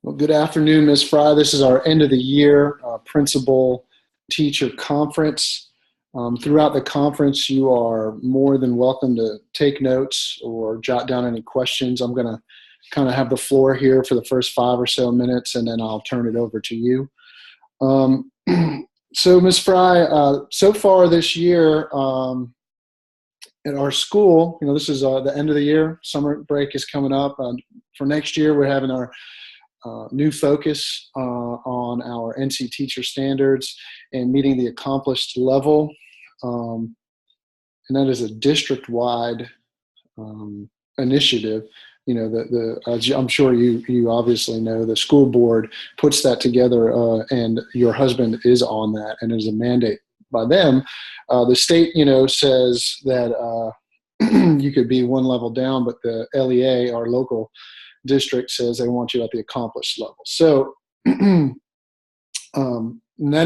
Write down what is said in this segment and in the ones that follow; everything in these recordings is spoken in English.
Well, good afternoon, Ms. Frye. This is our end of the year principal teacher conference. Throughout the conference, you are more than welcome to take notes or jot down any questions. I'm going to kind of have the floor here for the first 5 or so minutes, and then I'll turn it over to you. So, Ms. Frye, so far this year at our school, this is the end of the year. Summer break is coming up. For next year, we're having our new focus on our NC teacher standards and meeting the accomplished level. And that is a district-wide initiative. I'm sure you obviously know the school board puts that together, and your husband is on that, and there's a mandate by them. The state, says that you could be one level down, but the LEA, our local district, says they want you at the accomplished level. So that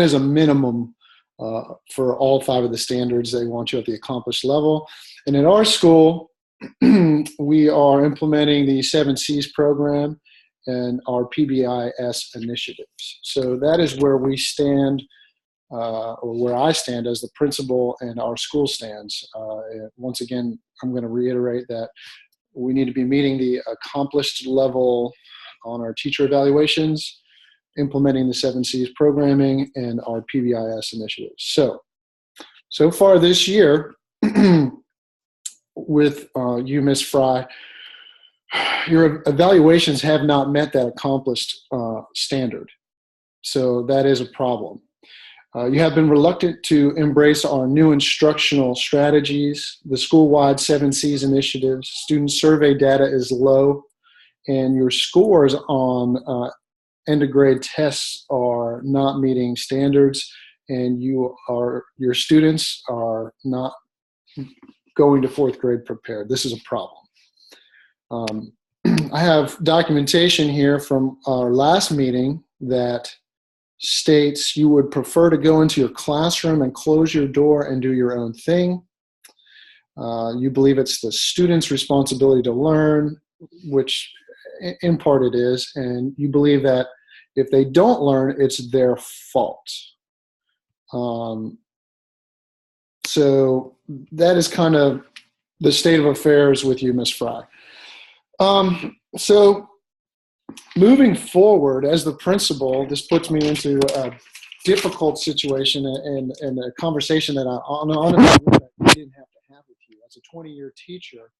is a minimum for all 5 of the standards. They want you at the accomplished level. And at our school, we are implementing the 7 C's program and our PBIS initiatives. So that is where we stand, or where I stand as the principal and our school stands. Once again, I'm going to reiterate that we need to be meeting the accomplished level on our teacher evaluations, implementing the 7 C's programming, and our PBIS initiatives. So far this year, with you, Ms. Frye, your evaluations have not met that accomplished standard. So that is a problem. You have been reluctant to embrace our new instructional strategies, the school-wide 7 C's initiatives. Student survey data is low, and your scores on end-of-grade tests are not meeting standards, and your students are not going to 4th grade prepared. This is a problem. I have documentation here from our last meeting that states you would prefer to go into your classroom and close your door and do your own thing. You believe it's the student's responsibility to learn, which in part it is, and you believe that if they don't learn, it's their fault. So that is kind of the state of affairs with you, Ms. Frye. So moving forward, as the principal, this puts me into a difficult situation and a conversation that I didn't have to have with you. As a 20-year teacher,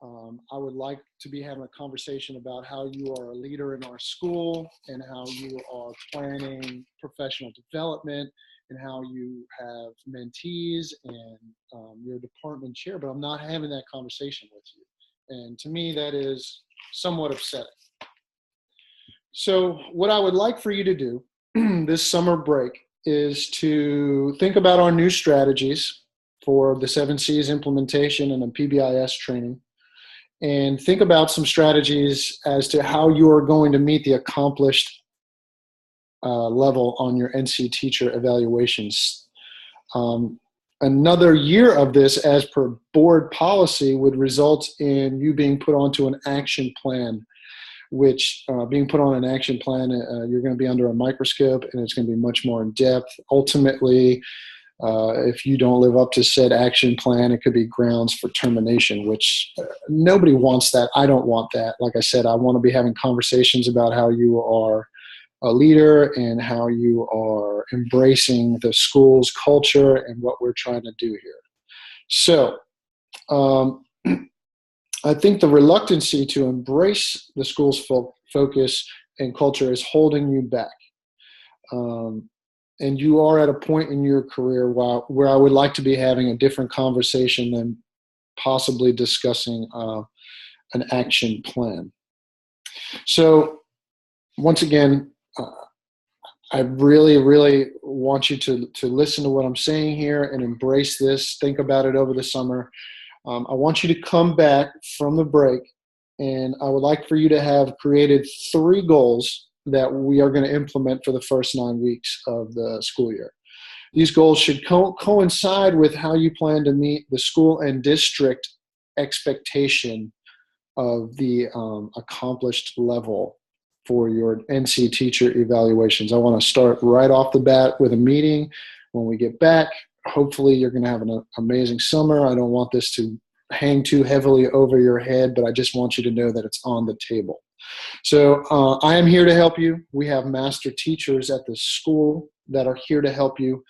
I would like to be having a conversation about how you are a leader in our school and how you are planning professional development and how you have mentees and your department chair, but I'm not having that conversation with you. And to me, that is somewhat upsetting. So what I would like for you to do this summer break is to think about our new strategies for the 7 C's implementation and the PBIS training, and think about some strategies as to how you are going to meet the accomplished level on your NC teacher evaluations. Another year of this, as per board policy, would result in you being put onto an action plan, which being put on an action plan, you're going to be under a microscope, and it's going to be much more in depth. Ultimately, if you don't live up to said action plan, it could be grounds for termination, which nobody wants that. I don't want that. Like I said, I want to be having conversations about how you are a leader and how you are embracing the school's culture and what we're trying to do here. So I think the reluctancy to embrace the school's focus and culture is holding you back. And you are at a point in your career where I would like to be having a different conversation than possibly discussing an action plan. So once again, I really, really want you to listen to what I'm saying here and embrace this. Think about it over the summer. I want you to come back from the break, and I would like for you to have created 3 goals that we are going to implement for the first 9 weeks of the school year. These goals should coincide with how you plan to meet the school and district expectation of the accomplished level for your NC teacher evaluations. I want to start right off the bat with a meeting when we get back. Hopefully you're going to have an amazing summer. I don't want this to hang too heavily over your head, but I just want you to know that it's on the table. So I am here to help you. We have master teachers at the school that are here to help you.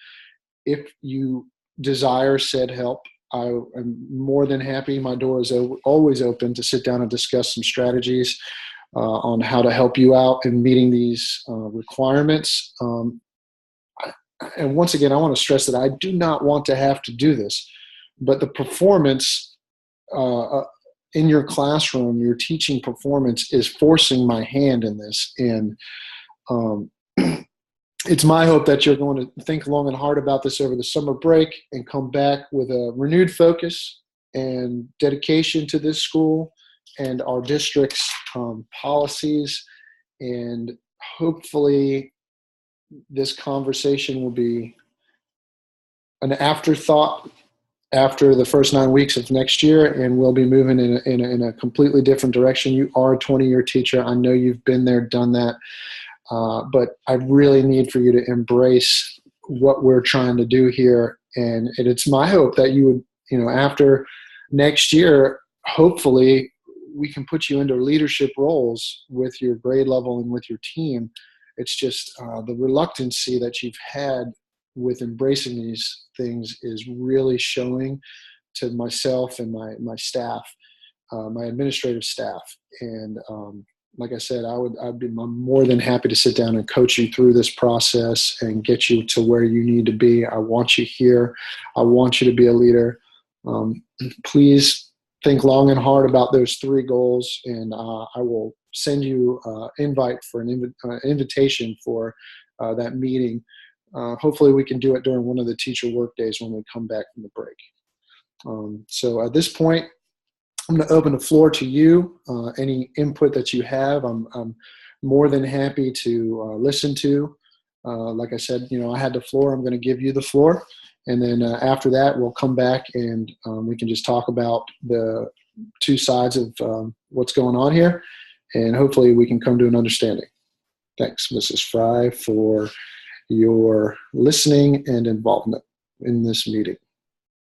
If you desire said help, I am more than happy. My door is always open to sit down and discuss some strategies on how to help you out in meeting these requirements. And once again, I want to stress that I do not want to have to do this, but the performance in your classroom, your teaching performance is forcing my hand in this. And it's my hope that you're going to think long and hard about this over the summer break and come back with a renewed focus and dedication to this school and our district's policies. And hopefully this conversation will be an afterthought after the first 9 weeks of next year, and we'll be moving in a completely different direction. You are a 20-year teacher. I know you've been there, done that. But I really need for you to embrace what we're trying to do here. And it's my hope that you would, after next year, hopefully we can put you into leadership roles with your grade level and with your team. It's just the reluctancy that you've had with embracing these things is really showing to myself and my staff, my administrative staff. And like I said, I'd be more than happy to sit down and coach you through this process and get you to where you need to be. I want you here. I want you to be a leader. Please think long and hard about those 3 goals, and I will send you an invite for an invitation for that meeting. Hopefully we can do it during one of the teacher work days when we come back from the break. So at this point, I'm going to open the floor to you. Any input that you have, I'm more than happy to listen to. Like I said, I had the floor. I'm going to give you the floor. And then after that, we'll come back and we can just talk about the 2 sides of what's going on here. And hopefully we can come to an understanding. Thanks, Mrs. Frye, for your listening and involvement in this meeting.